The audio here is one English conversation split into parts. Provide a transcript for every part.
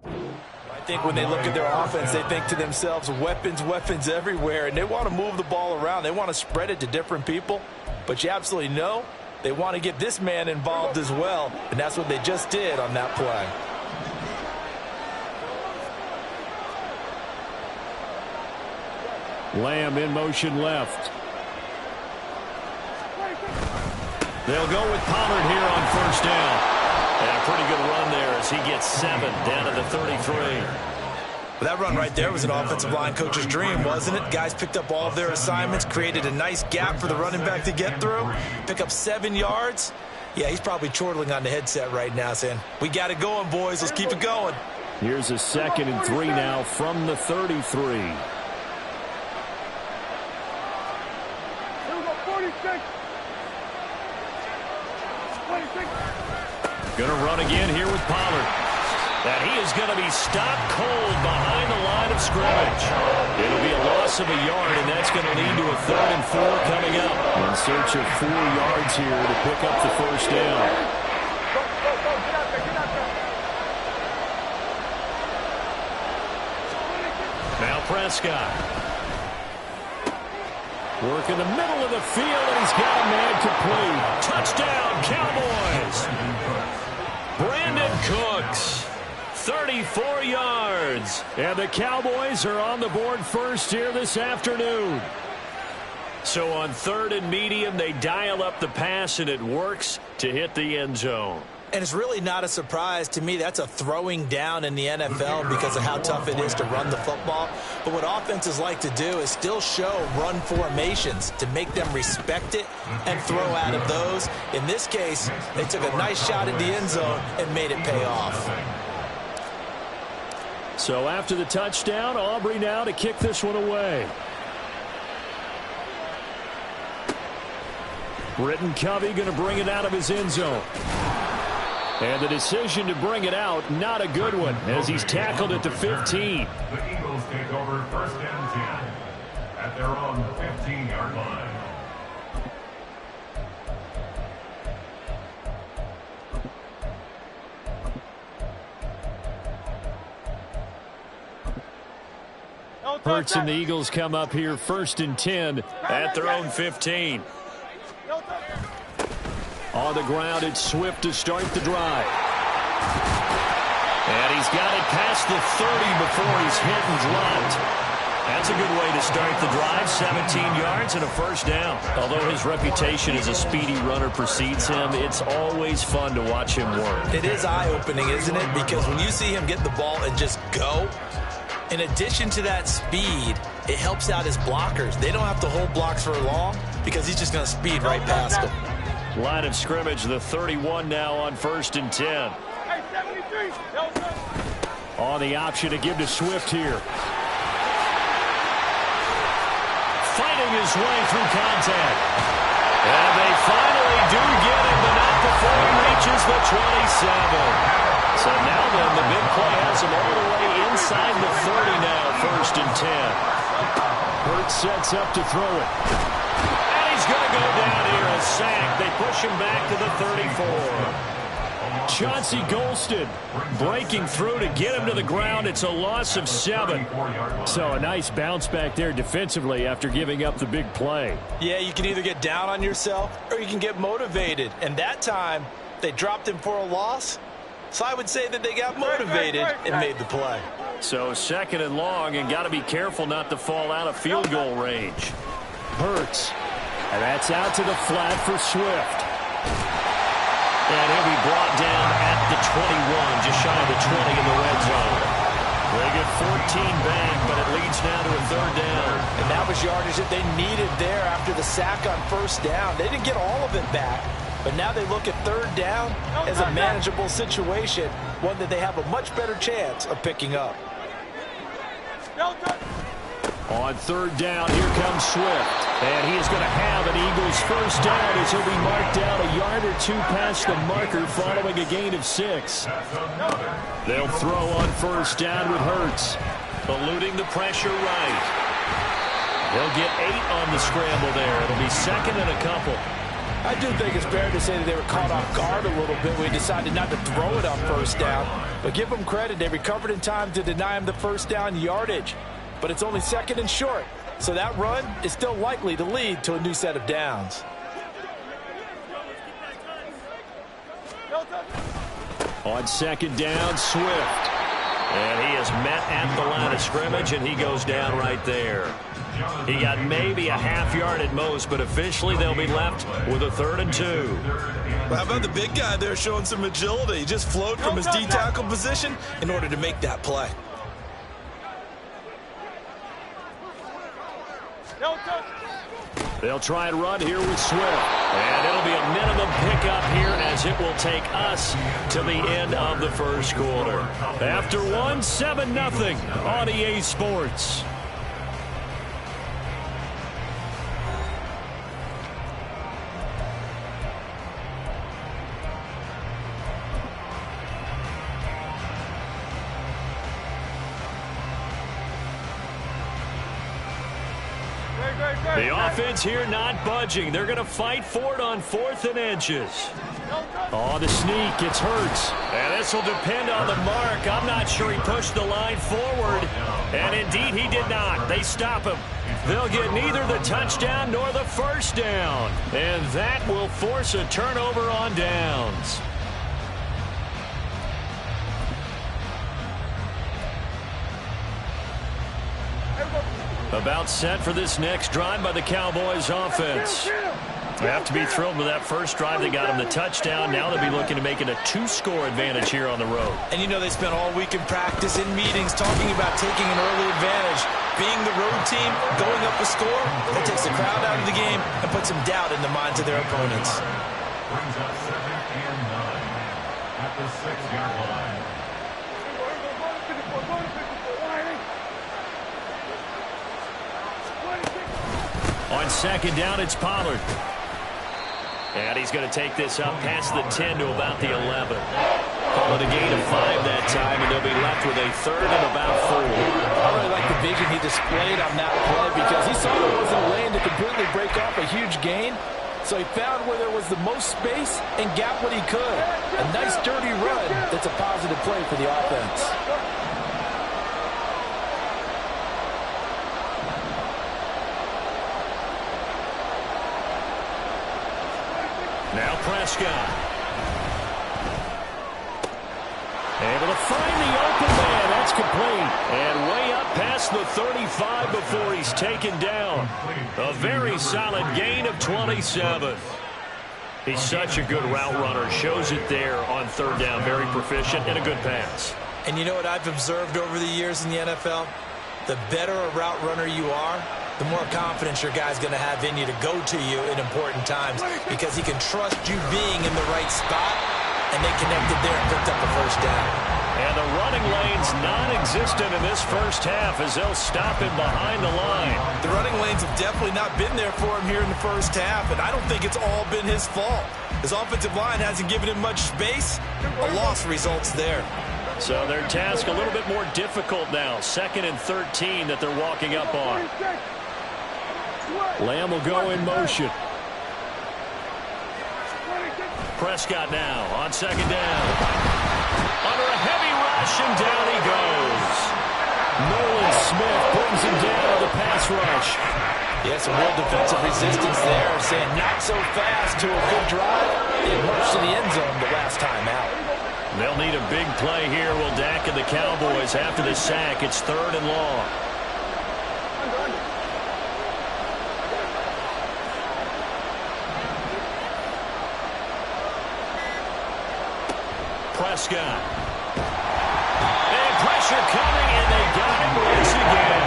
I think when they look at their offense, they think to themselves, weapons, weapons everywhere, and they want to move the ball around. They want to spread it to different people, but you absolutely know they want to get this man involved as well, and that's what they just did on that play. Lamb in motion left. They'll go with Pollard here on first down. And a pretty good run there as he gets 7 down to the 33. Well, that run right there was an offensive line coach's dream, wasn't it? Guys picked up all of their assignments, created a nice gap for the running back to get through, pick up 7 yards. Yeah, he's probably chortling on the headset right now saying, we got it going, boys. Let's keep it going. Here's a 2nd and 3 now from the 33. Going to run again here with Pollard. And he is going to be stopped cold behind the line of scrimmage. It'll be a loss of a yard, and that's going to lead to a 3rd and 4 coming up. In search of 4 yards here to pick up the first down. Now Prescott. Work in the middle of the field, and he's got a man complete. Touchdown, Cowboys! Brandon Cooks, 34 yards. And the Cowboys are on the board first here this afternoon. So on 3rd and medium, they dial up the pass, and it works to hit the end zone. And it's really not a surprise to me. That's a throwing down in the NFL because of how tough it is to run the football. But what offenses like to do is still show run formations to make them respect it and throw out of those. In this case, they took a nice shot at the end zone and made it pay off. So after the touchdown, Aubrey now to kick this one away. Britton Covey going to bring it out of his end zone. And the decision to bring it out, not a good one, as he's tackled at the 15. The Eagles take over 1st and 10 at their own 15-yard line. Hurts and the Eagles come up here 1st and 10 at their own 15. On the ground, it's Swift to start the drive. And he's got it past the 30 before he's hit and dropped. That's a good way to start the drive. 17 yards and a first down. Although his reputation as a speedy runner precedes him, it's always fun to watch him work. It is eye-opening, isn't it? Because when you see him get the ball and just go, in addition to that speed, it helps out his blockers. They don't have to hold blocks for long because he's just going to speed right past them. Line of scrimmage, the 31 now on 1st and 10. On the option to give to Swift here. Fighting his way through contact. And they finally do get him, but not before he reaches the 27. So now then, the big play has him all the way inside the 30 now, 1st and 10. Hurts sets up to throw it. He's going to go down here, a sack. They push him back to the 34. Chauncey Golston breaking through to get him to the ground. It's a loss of 7. So a nice bounce back there defensively after giving up the big play. Yeah, you can either get down on yourself or you can get motivated. And that time, they dropped him for a loss. So I would say that they got motivated and made the play. So 2nd and long, and got to be careful not to fall out of field goal range. Hurts. And that's out to the flat for Swift. And he'll be brought down at the 21, just shy of the 20 in the red zone. They get 14 back, but it leads now to a 3rd down. And that was yardage that they needed there after the sack on 1st down. They didn't get all of it back, but now they look at 3rd down as a manageable situation, one that they have a much better chance of picking up. On 3rd down, here comes Swift. And he is going to have an Eagles first down as he'll be marked down a yard or 2 past the marker following a gain of 6. They'll throw on 1st down with Hurts. Eluding the pressure right. They'll get 8 on the scramble there. It'll be 2nd and a couple. I do think it's fair to say that they were caught off guard a little bit when we decided not to throw it on first down. But give them credit. They recovered in time to deny him the first down yardage. But it's only second and short. So that run is still likely to lead to a new set of downs. On second down, Swift. And he is met at the line of scrimmage, and he goes down right there. He got maybe a half yard at most, but officially they'll be left with a 3rd and 2. Well, how about the big guy there showing some agility? He just flowed from his D-tackle position in order to make that play. They'll try and run here with Swift. And it'll be a minimum pickup here as it will take us to the end of the first quarter. After 7-0 on EA Sports. The offense here not budging. They're going to fight for it on 4th and inches. Oh, the sneak. It's Hurts. And this will depend on the mark. I'm not sure he pushed the line forward. And indeed, he did not. They stop him. They'll get neither the touchdown nor the first down. And that will force a turnover on downs. About set for this next drive by the Cowboys offense. They have to be thrilled with that first drive. They got him the touchdown. Now they'll be looking to make it a 2-score advantage here on the road. And you know they spent all week in practice, in meetings, talking about taking an early advantage. Being the road team, going up a score, that takes the crowd out of the game and puts some doubt in the minds of their opponents. Brings us 2nd and 9 at the 6-yard line. On second down, it's Pollard. And he's going to take this up past the 10 to about the 11. Call it a gain of 5 that time, and they'll be left with a 3rd and about 4. I really like the vision he displayed on that play because he saw there wasn't a lane to completely break off a huge gain. So he found where there was the most space and got what he could. A nice, dirty run that's a positive play for the offense. Now Prescott. Able to find the open man. That's complete. And way up past the 35 before he's taken down. A very solid gain of 27. He's such a good route runner. Shows it there on 3rd down. Very proficient and a good pass. And you know what I've observed over the years in the NFL? The better a route runner you are, the more confidence your guy's going to have in you to go to you in important times because he can trust you being in the right spot, and they connected there and picked up the first down. And the running lane's non-existent in this first half as they'll stop him behind the line. The running lanes have definitely not been there for him here in the first half, and I don't think it's all been his fault. His offensive line hasn't given him much space. A loss results there. So their task a little bit more difficult now. 2nd and 13 that they're walking up on. Lamb will go in motion. Prescott now on 2nd down. Under a heavy rush, and down he goes. Nolan Smith brings him down on the pass rush. Yeah, some real defensive resistance there. Saying not so fast to a good drive. They marched to the end zone the last time out. They'll need a big play here. Will Dak and the Cowboys after the sack. It's 3rd and long. Prescott. And pressure coming, and they got him once again.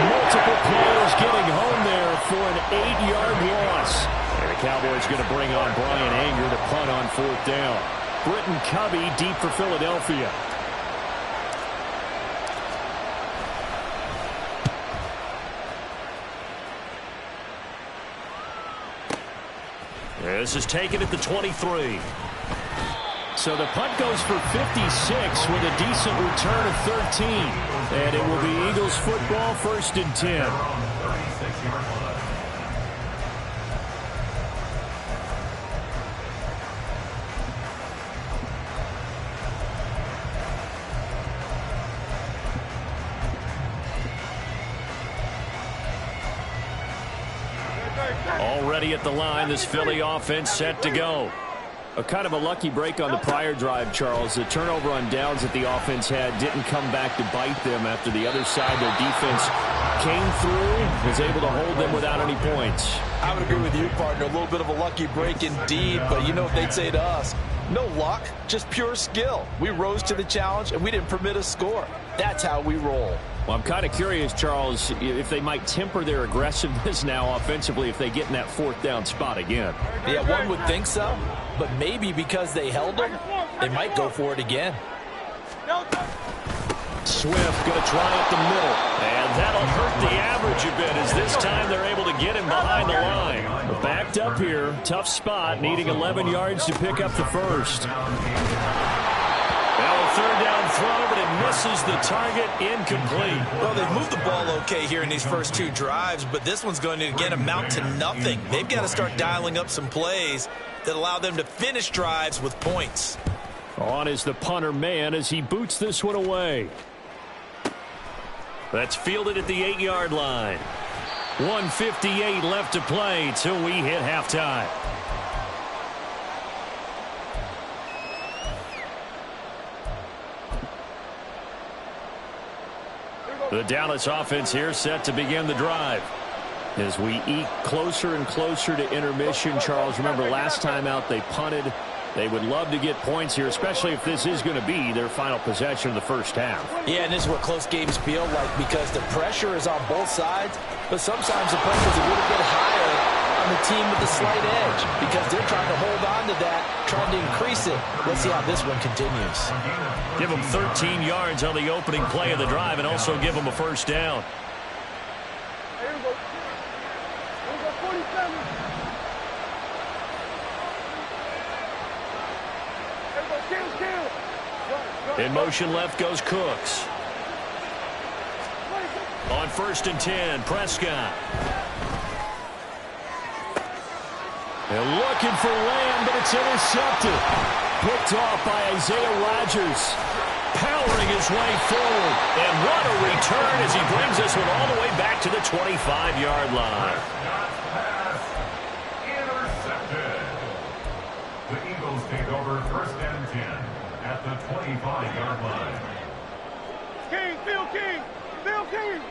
Multiple players getting home there for an 8-yard loss. And the Cowboys going to bring on Brian Anger to punt on 4th down. Britton Covey deep for Philadelphia. This is taken at the 23. So the punt goes for 56 with a decent return of 13. And it will be Eagles football, 1st and 10. Already at the line, this Philly offense set to go. A kind of a lucky break on the prior drive, Charles. The turnover on downs that the offense had didn't come back to bite them after the other side. Their defense came through, was able to hold them without any points. I would agree with you, partner. A little bit of a lucky break indeed, but you know what they'd say to us? No luck, just pure skill. We rose to the challenge, and we didn't permit a score. That's how we roll. Well, I'm kind of curious, Charles, if they might temper their aggressiveness now offensively if they get in that fourth down spot again. Yeah, one would think so, but maybe because they held them, they might go for it again. Swift going to try up the middle, and that'll hurt the average a bit as this time they're able to get him behind the line. But backed up here, tough spot, needing 11 yards to pick up the first. Now a third down throw, but it misses the target, incomplete. Well, they've moved the ball okay here in these first two drives, but this one's going to, again, amount to nothing. They've got to start dialing up some plays that allow them to finish drives with points. On is the punter man as he boots this one away. That's fielded at the 8-yard line. 1:58 left to play till we hit halftime. The Dallas offense here set to begin the drive. As we eke closer and closer to intermission, Charles, remember last time out they punted. They would love to get points here, especially if this is going to be their final possession of the first half. Yeah, and this is what close games feel like because the pressure is on both sides, but sometimes the pressure is a little bit higher on the team with the slight edge because they're trying to hold on to that, trying to increase it. Let's see how this one continues. Give them 13 yards on the opening play of the drive and also give them a first down. In motion left goes Cooks. On 1st and 10, Prescott. They're looking for Lamb, but it's intercepted. Picked off by Isaiah Rodgers. Powering his way forward. And what a return as he brings this one all the way back to the 25-yard line. Intercepted. The Eagles take over 1st and 10. At the 25-yard line. Bill King.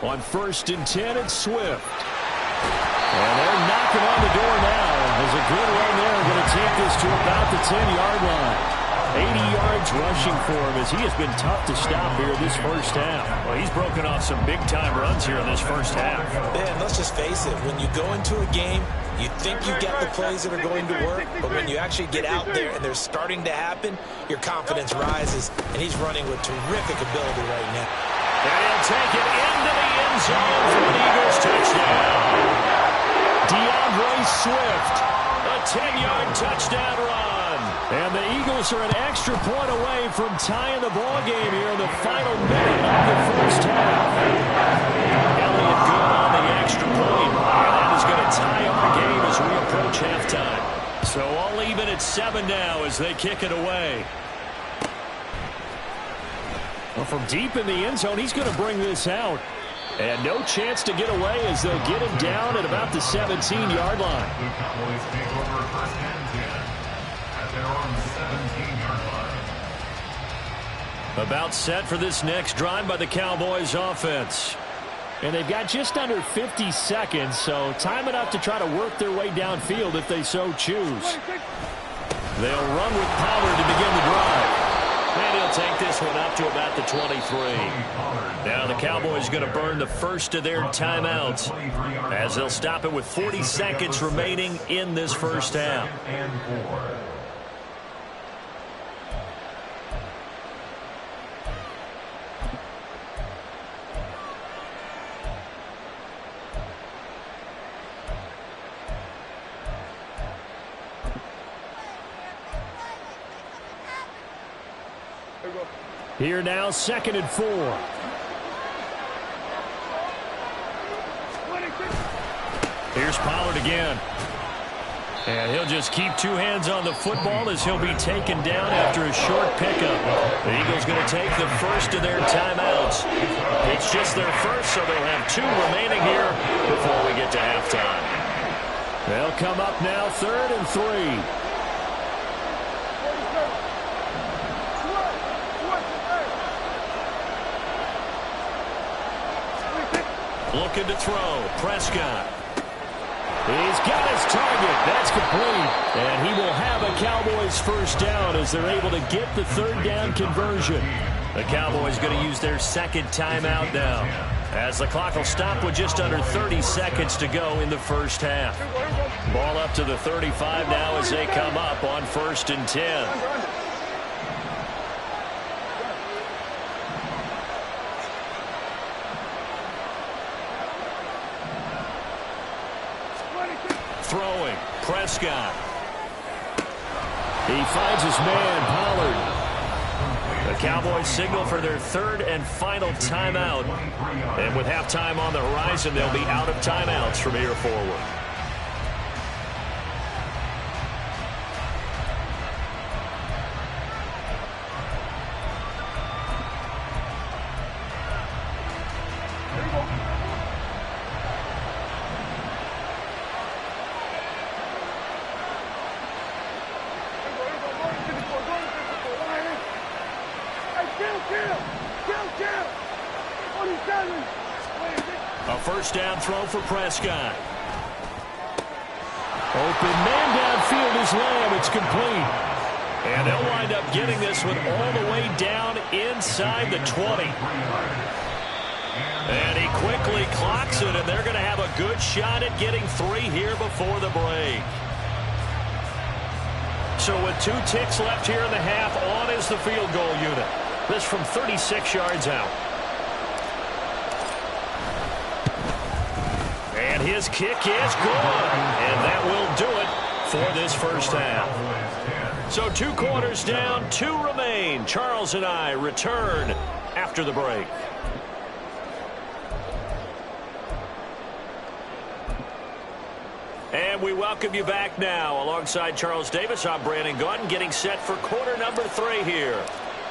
On 1st and 10, it's Swift. And they're knocking on the door now. There's a good run there. Going to take this to about the 10-yard line. 80 yards rushing for him as he has been tough to stop here this first half. Well, he's broken off some big-time runs here in this first half. And let's just face it, when you go into a game, you think you get the plays that are going to work, but when you actually get out there and they're starting to happen, your confidence rises, and he's running with terrific ability right now. And he'll take it into the end zone for an Eagles touchdown. DeAndre Swift, a 10-yard touchdown run. And the Eagles are an extra point away from tying the ball game here in the final minute of the first half. Elliott good on the extra point. And that is going to tie our game as we approach halftime. So all even at 7 now as they kick it away. Well, from deep in the end zone, he's going to bring this out. And no chance to get away as they'll get him down at about the 17-yard line. The Cowboys take over 1st and 10 at their own 17-yard line. About set for this next drive by the Cowboys offense. And they've got just under 50 seconds, so time enough to try to work their way downfield if they so choose. They'll run with Pollard to begin the drive. And he'll take this one up to about the 23. Now the Cowboys going to burn the first of their timeouts as they'll stop it with 40 seconds remaining in this first half. Here now, 2nd and 4. Here's Pollard again. And he'll just keep two hands on the football as he'll be taken down after a short pickup. The Eagles going to take the first of their timeouts. It's just their first, so they'll have two remaining here before we get to halftime. They'll come up now 3rd and 3. Looking to throw. Prescott. He's got his target. That's complete. And he will have a Cowboys first down as they're able to get the 3rd down conversion. The Cowboys going to use their second timeout now, as the clock will stop with just under 30 seconds to go in the first half. Ball up to the 35 now as they come up on 1st and 10. Throwing. Prescott. He finds his man, Pollard. The Cowboys signal for their 3rd and final timeout. And with halftime on the horizon, they'll be out of timeouts from here forward. A first down throw for Prescott. Open man downfield is Lamb. It's complete. And they'll wind up getting this one all the way down inside the 20. And he quickly clocks it, and they're going to have a good shot at getting 3 here before the break. So with 2 ticks left here in the half, on is the field goal unit. This from 36 yards out. And his kick is good. And that will do it for this first half. So 2 quarters down, 2 remain. Charles and I return after the break. And we welcome you back now. Alongside Charles Davis, I'm Brandon Gaudin, getting set for quarter number 3 here.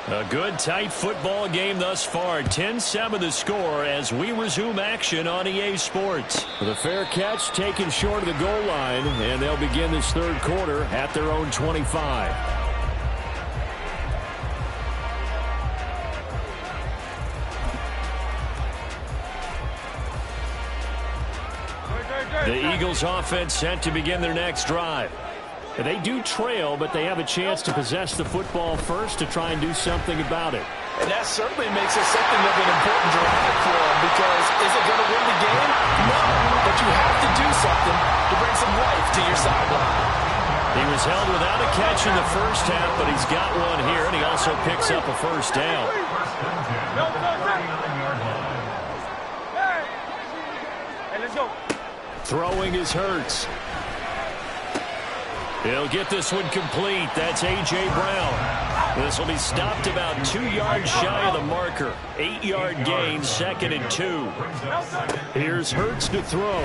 A good, tight football game thus far. 10-7 the score as we resume action on EA Sports. The fair catch taken short of the goal line, and they'll begin this 3rd quarter at their own 25. The Eagles offense set to begin their next drive. They do trail, but they have a chance to possess the football first to try and do something about it. And that certainly makes it something of an important drive for them, because is it going to win the game? No, but you have to do something to bring some life to your sideline. He was held without a catch in the first half, but he's got one here, and he also picks up a first down. Hey, let's go. Throwing is Hurts. He'll get this one complete. That's A.J. Brown. This will be stopped about 2 yards shy of the marker. 8-yard gain, 2nd and 2. Here's Hurts to throw.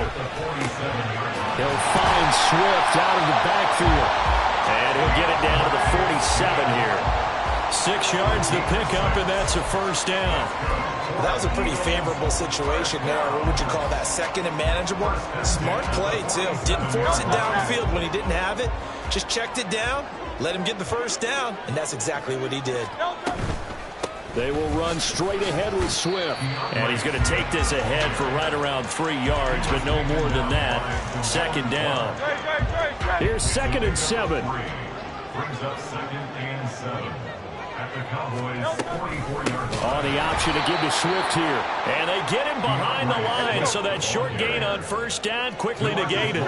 He'll find Swift out of the backfield. And he'll get it down to the 47 here. 6 yards the pickup, and that's a first down. That was a pretty favorable situation there. What would you call that? 2nd and manageable? Smart play, too. Didn't force it downfield when he didn't have it. Just checked it down, let him get the first down, and that's exactly what he did. They will run straight ahead with Swift. And he's going to take this ahead for right around 3 yards, but no more than that. 2nd down. Here's 2nd and 7. Brings up 2nd and 7. At the Cowboys' 44-yard line. On the option to give to Swift here. And they get him behind the line, so that short gain on first down quickly negated.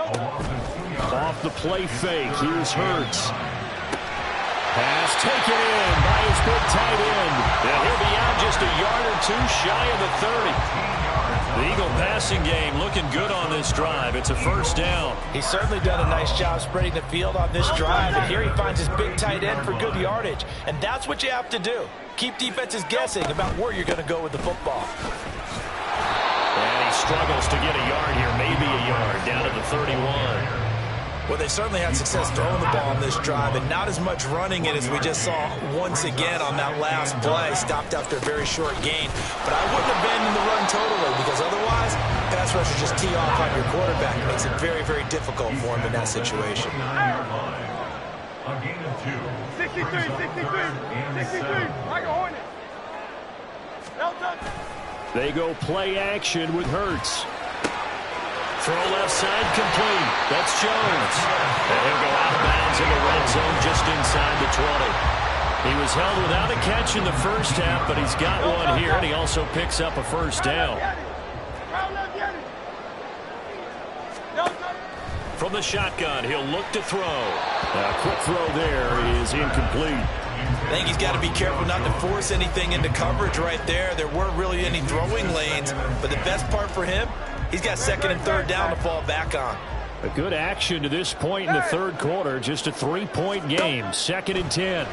Off the play fake, here's Hurts. Pass taken in by his big tight end. And he'll be out just a yard or 2 shy of the 30. The Eagle passing game looking good on this drive. It's a first down. He's certainly done a nice job spreading the field on this drive, and here he finds his big tight end for good yardage. And that's what you have to do. Keep defenses guessing about where you're going to go with the football. And he struggles to get a yard here, maybe a yard, down to the 31. Well, they certainly had success throwing the ball on this drive, and not as much running it as we just saw once again on that last play. Stopped after a very short gain. But I wouldn't abandon the run totally, because otherwise, pass rushers just tee off on your quarterback. It makes it very, very difficult for him in that situation. A gain of 2. 63, 63, 63. Like a hornet. No touch. They go play action with Hurts. Throw left side complete. That's Jones. And he'll go out of bounds in the red zone just inside the 20. He was held without a catch in the first half, but he's got one here, and he also picks up a first down. From the shotgun, he'll look to throw. A quick throw there is incomplete. I think he's got to be careful not to force anything into coverage right there. There weren't really any throwing lanes, but the best part for him, he's got second and third down to fall back on. A good action to this point in the third quarter. Just a 3-point game. 2nd and 10.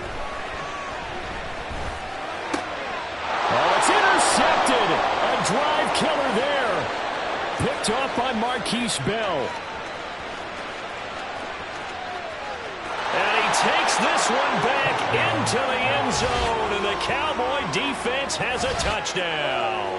Oh, it's intercepted. A drive killer there. Picked off by Marquise Bell. And he takes this one back into the end zone. And the Cowboy defense has a touchdown.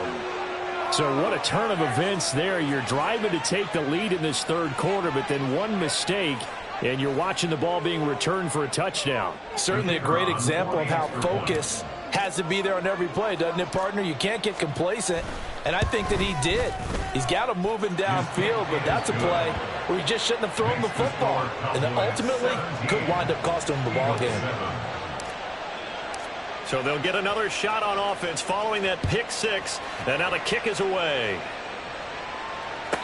So what a turn of events there. You're driving to take the lead in this third quarter, but then one mistake, and you're watching the ball being returned for a touchdown. Certainly a great example of how focus has to be there on every play, doesn't it, partner? You can't get complacent, and I think that he did. He's got him moving downfield, but that's a play where he just shouldn't have thrown the football, and then ultimately could wind up costing him the ball game. So they'll get another shot on offense following that pick six. And now the kick is away.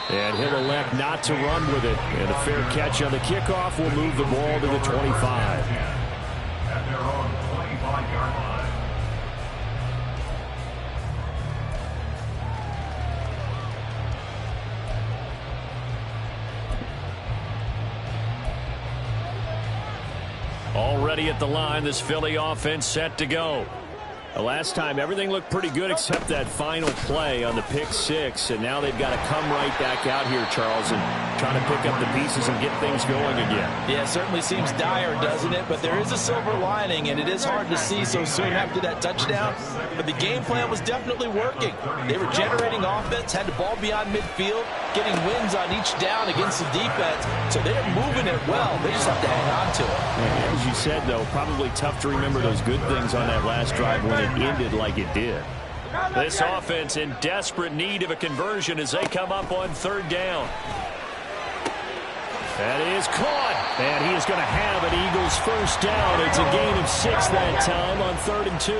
And he'll elect not to run with it. And a fair catch on the kickoff will move the ball to the 25. At their own 25-yard line. Already at the line, this Philly offense set to go. The last time, everything looked pretty good except that final play on the pick six. And now they've got to come right back out here, Charles, and try to pick up the pieces and get things going again. Yeah, it certainly seems dire, doesn't it? But there is a silver lining, and it is hard to see so soon after that touchdown. But the game plan was definitely working. They were generating offense, had the ball beyond midfield, getting wins on each down against the defense. So they're moving it well. They just have to hang on to it. As you said, though, probably tough to remember those good things on that last drive when it ended like it did. This offense in desperate need of a conversion as they come up on third down. That is caught, and he is going to have an Eagles first down. It's a gain of 6 that time on 3rd and 2. A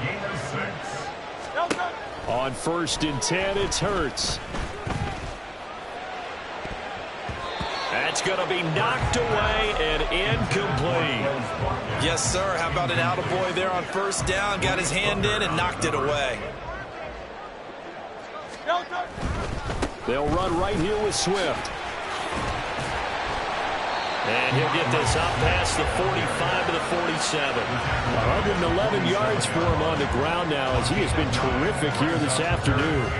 gain of 6. On 1st and 10, it's Hurts. That's going to be knocked away and incomplete. Yes, sir. How about an attaboy there on first down? Got his hand in and knocked it away. They'll run right here with Swift. And he'll get this up past the 45 to the 47. 111 yards for him on the ground now as he has been terrific here this afternoon.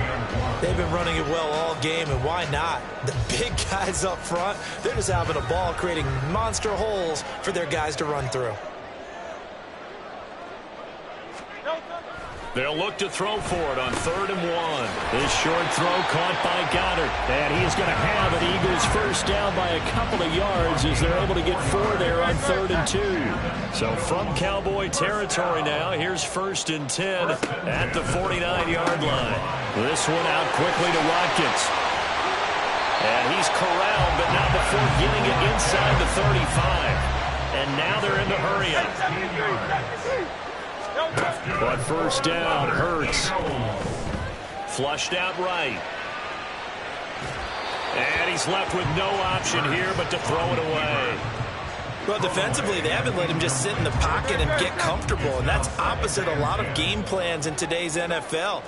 They've been running it well all game, and why not? The big guys up front, they're just having a ball creating monster holes for their guys to run through. They'll look to throw for it on 3rd and 1. This short throw caught by Goddard. And he is going to have an Eagles first down by a couple of yards as they're able to get 4 there on 3rd and 2. So from Cowboy territory now, here's 1st and 10 at the 49-yard line. This one out quickly to Watkins. And he's corralled, but not before getting it inside the 35. And now they're in the hurry-up. But first down, Hurts. Flushed out right. And he's left with no option here but to throw it away. Well, defensively, they haven't let him just sit in the pocket and get comfortable, and that's opposite a lot of game plans in today's NFL.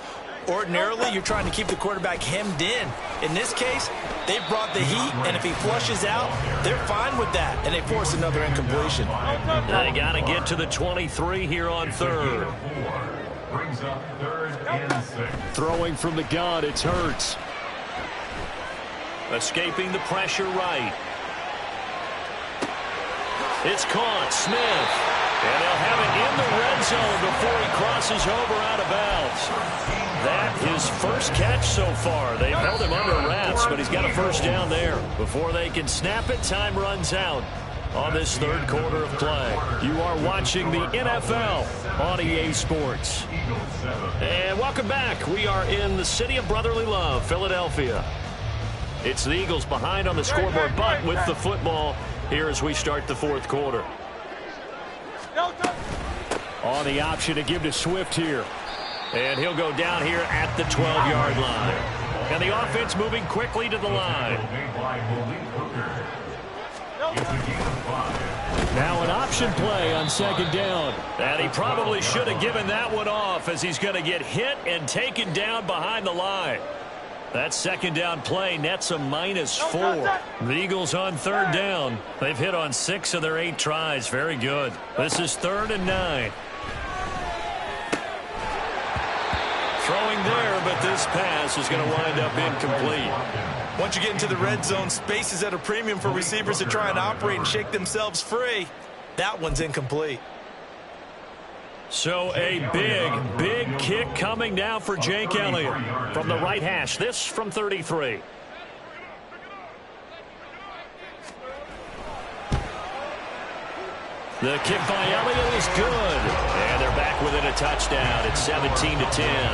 Ordinarily, you're trying to keep the quarterback hemmed in. In this case, they brought the heat, and if he flushes out, they're fine with that, and they force another incompletion. They got to get to the 23 here on 3rd. Brings up 3rd and 6. Throwing from the gun, it's Hurts. Escaping the pressure right. It's caught. Smith. And they'll have it in the red zone before he crosses over out of bounds. That his first catch so far. They've held him under wraps, but he's got a first down there. Before they can snap it, time runs out on this third quarter of play. You are watching the NFL on EA Sports. And welcome back. We are in the city of brotherly love, Philadelphia. It's the Eagles behind on the scoreboard, but with the football here as we start the fourth quarter. On the option to give to Swift here. And he'll go down here at the 12-yard line. And the offense moving quickly to the line. Now an option play on second down. And he probably should have given that one off as he's going to get hit and taken down behind the line. That second down play nets a -4. The Eagles on third down. They've hit on 6 of their 8 tries. Very good. This is 3rd and 9. Throwing there, but this pass is going to wind up incomplete. Once you get into the red zone, space is at a premium for receivers to try and operate and shake themselves free. That one's incomplete. So a big kick coming now for Jake Elliott from the right hash. This from 33. The kick by Elliott is good. And they're back within a touchdown. It's 17-10.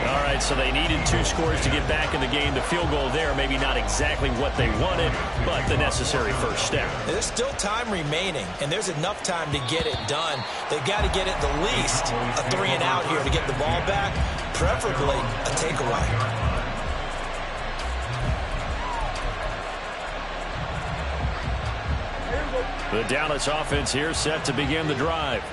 All right, so they needed 2 scores to get back in the game. The field goal there, maybe not exactly what they wanted, but the necessary first step. There's still time remaining, and there's enough time to get it done. They've got to get at the least a 3 and out here to get the ball back, preferably a takeaway. The Dallas offense here set to begin the drive.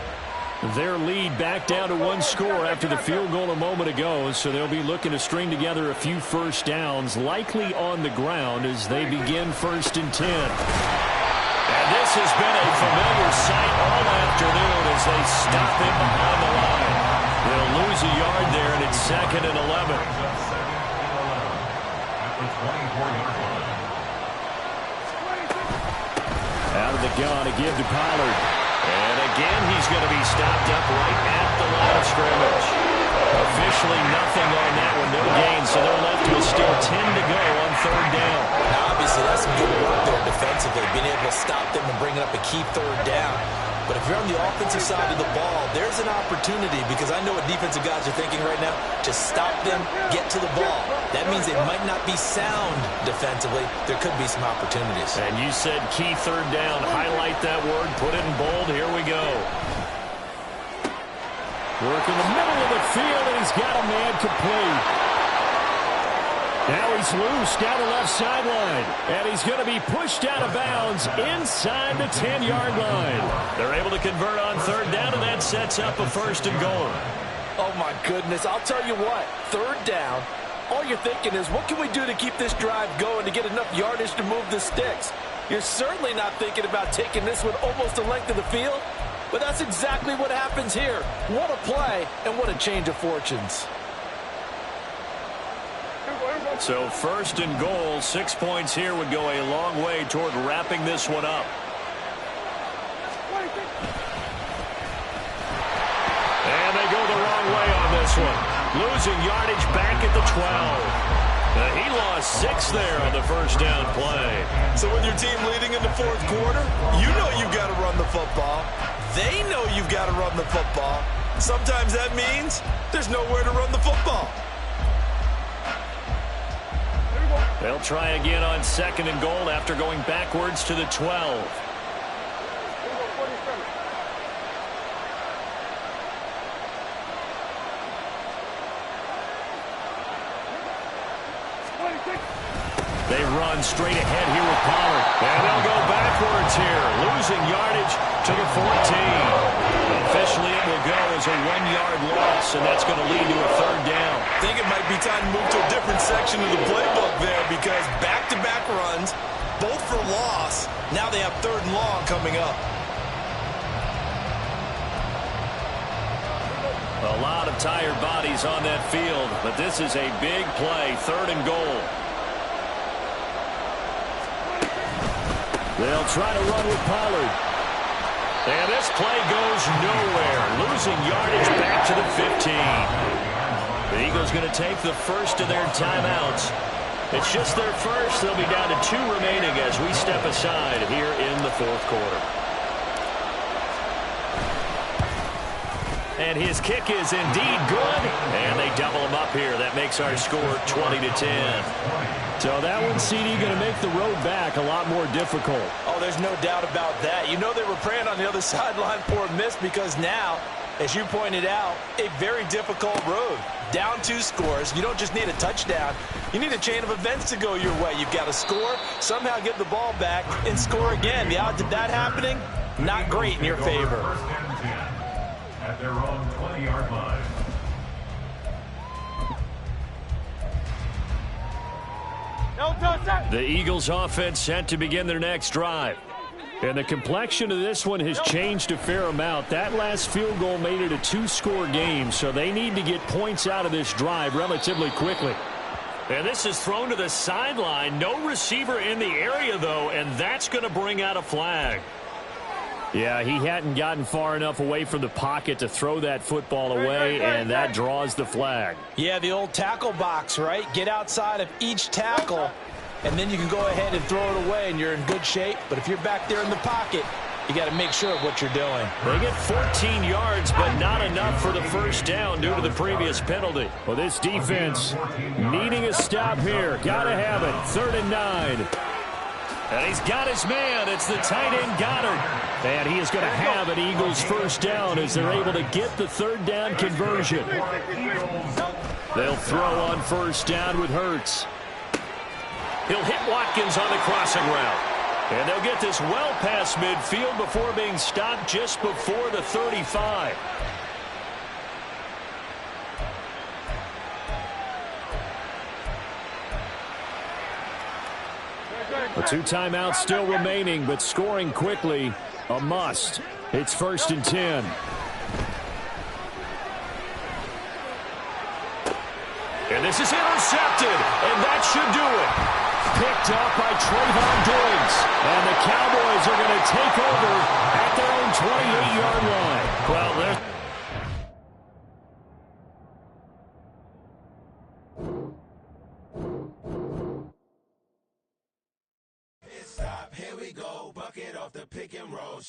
Their lead back down to 1 score after the field goal a moment ago, so they'll be looking to string together a few first downs, likely on the ground as they begin 1st and 10. And this has been a familiar sight all afternoon as they stop him behind the line. They'll lose a yard there, and it's 2nd and 11. Out of the gun to give to Pollard. And again, he's going to be stopped up right at the line of scrimmage. Officially nothing on that one, no gain, so they're left with still 10 to go on 3rd down. Now, obviously, that's some good work there defensively, being able to stop them and bring up a key 3rd down. But if you're on the offensive side of the ball, there's an opportunity, because I know what defensive guys are thinking right now. Just stop them, get to the ball. That means they might not be sound defensively. There could be some opportunities. And you said key 3rd down. Highlight that word. Put it in bold. Here we go. Work in the middle of the field, and he's got a man complete. Now he's loose down the left sideline. And he's going to be pushed out of bounds inside the 10-yard line. They're able to convert on 3rd down, and that sets up a 1st and goal. Oh, my goodness. I'll tell you what. 3rd down. All you're thinking is, what can we do to keep this drive going to get enough yardage to move the sticks? You're certainly not thinking about taking this one almost the length of the field. But that's exactly what happens here. What a play, and what a change of fortunes. So 1st and goal, 6 points here would go a long way toward wrapping this one up. And they go the wrong way on this one. Losing yardage back at the 12. He lost 6 there on the first down play. So with your team leading in the 4th quarter, you know you've got to run the football. They know you've got to run the football. Sometimes that means there's nowhere to run the football. They'll try again on 2nd and goal after going backwards to the 12. They run straight ahead here with Pollard. And they'll go backwards here, losing yardage to the 14. Officially, it will go as a 1-yard loss, and that's going to lead to a 3rd down. I think it might be time to move to a different section of the playbook there, because back-to-back runs, both for loss. Now they have 3rd and long coming up. A lot of tired bodies on that field, but this is a big play, 3rd and goal. They'll try to run with Pollard. And this play goes nowhere, losing yardage back to the 15. The Eagles going to take the first of their timeouts. It's just their first. They'll be down to 2 remaining as we step aside here in the 4th quarter. And his kick is indeed good. And they double him up here. That makes our score 20-10. So that one, CD, going to make the road back a lot more difficult. Oh, there's no doubt about that. You know they were praying on the other sideline for a miss because now, as you pointed out, a very difficult road. Down 2 scores. You don't just need a touchdown. You need a chain of events to go your way. You've got to score, somehow get the ball back, and score again. The odds of that happening, not great in your favor. First and 10 at their own 20-yard line. The Eagles offense set to begin their next drive. And the complexion of this one has changed a fair amount. That last field goal made it a 2-score game, so they need to get points out of this drive relatively quickly. And this is thrown to the sideline. No receiver in the area, though, and that's going to bring out a flag. Yeah, he hadn't gotten far enough away from the pocket to throw that football away, and that draws the flag. Yeah, the old tackle box, right? Get outside of each tackle, and then you can go ahead and throw it away, and you're in good shape. But if you're back there in the pocket, you got to make sure of what you're doing. They get 14 yards, but not enough for the first down due to the previous penalty. Well, this defense needing a stop here. Got to have it. 3rd and 9. And he's got his man. It's the tight end, Goddard. And he is going to have an Eagles first down as they're able to get the 3rd down conversion. They'll throw on first down with Hurts. He'll hit Watkins on the crossing route. And they'll get this well past midfield before being stopped just before the 35. The 2 timeouts still remaining, but scoring quickly, a must. It's 1st and 10. And this is intercepted, and that should do it. Picked up by Trayvon Diggs. And the Cowboys are going to take over at their own 28-yard line. Well, they're... Here we go, bucket off the pick and roll.